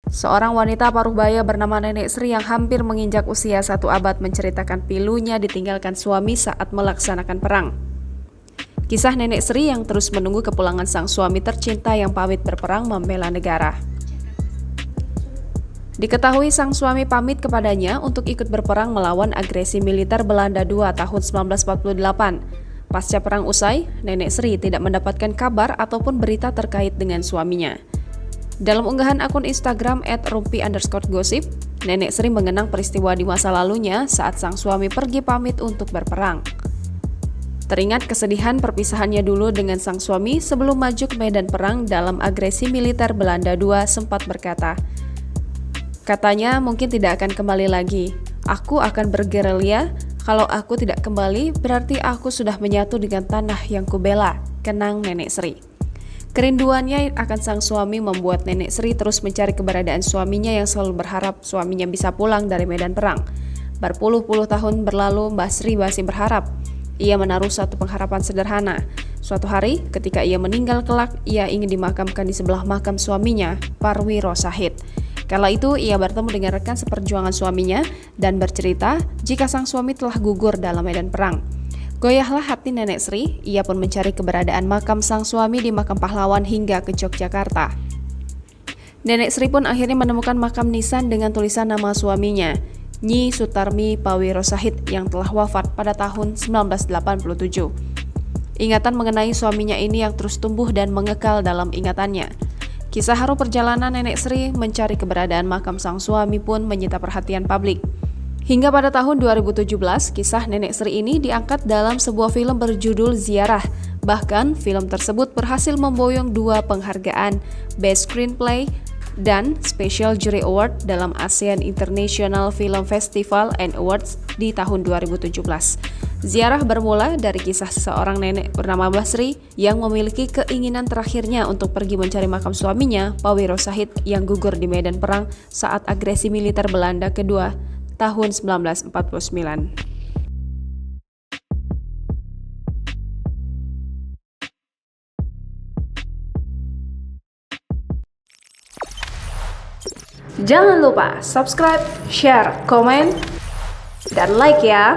Seorang wanita paruh baya bernama Nenek Sri yang hampir menginjak usia 1 abad menceritakan pilunya ditinggalkan suami saat melaksanakan perang. Kisah Nenek Sri yang terus menunggu kepulangan sang suami tercinta yang pamit berperang membela negara. Diketahui sang suami pamit kepadanya untuk ikut berperang melawan agresi militer Belanda II tahun 1948. Pasca perang usai, Nenek Sri tidak mendapatkan kabar ataupun berita terkait dengan suaminya. Dalam unggahan akun Instagram @rumpi_gosip, Nenek Sri mengenang peristiwa di masa lalunya saat sang suami pergi pamit untuk berperang. Teringat kesedihan perpisahannya dulu dengan sang suami sebelum maju ke medan perang dalam agresi militer Belanda II sempat berkata, "Katanya mungkin tidak akan kembali lagi. Aku akan bergerilya. Kalau aku tidak kembali, berarti aku sudah menyatu dengan tanah yang kubela," kenang Nenek Sri. Kerinduannya akan sang suami membuat Nenek Sri terus mencari keberadaan suaminya yang selalu berharap suaminya bisa pulang dari medan perang. Berpuluh-puluh tahun berlalu, Mbah Sri masih berharap. Ia menaruh satu pengharapan sederhana. Suatu hari, ketika ia meninggal kelak, ia ingin dimakamkan di sebelah makam suaminya, Parwi Rosahid. Kala itu, ia bertemu dengan rekan seperjuangan suaminya dan bercerita jika sang suami telah gugur dalam medan perang. Goyahlah hati Nenek Sri, ia pun mencari keberadaan makam sang suami di makam pahlawan hingga ke Yogyakarta. Nenek Sri pun akhirnya menemukan makam nisan dengan tulisan nama suaminya, Nyi Sutarmi Pawi Rosahid yang telah wafat pada tahun 1987. Ingatan mengenai suaminya ini yang terus tumbuh dan mengekal dalam ingatannya. Kisah haru perjalanan Nenek Sri mencari keberadaan makam sang suami pun menyita perhatian publik. Hingga pada tahun 2017, kisah Nenek Sri ini diangkat dalam sebuah film berjudul Ziarah. Bahkan, film tersebut berhasil memboyong 2 penghargaan, Best Screenplay dan Special Jury Award dalam ASEAN International Film Festival and Awards di tahun 2017. Ziarah bermula dari kisah seseorang nenek bernama Mbah Sri yang memiliki keinginan terakhirnya untuk pergi mencari makam suaminya, Pawi Rosahid, yang gugur di medan perang saat agresi militer Belanda kedua tahun 1949. Jangan lupa subscribe, share, komen, dan like ya!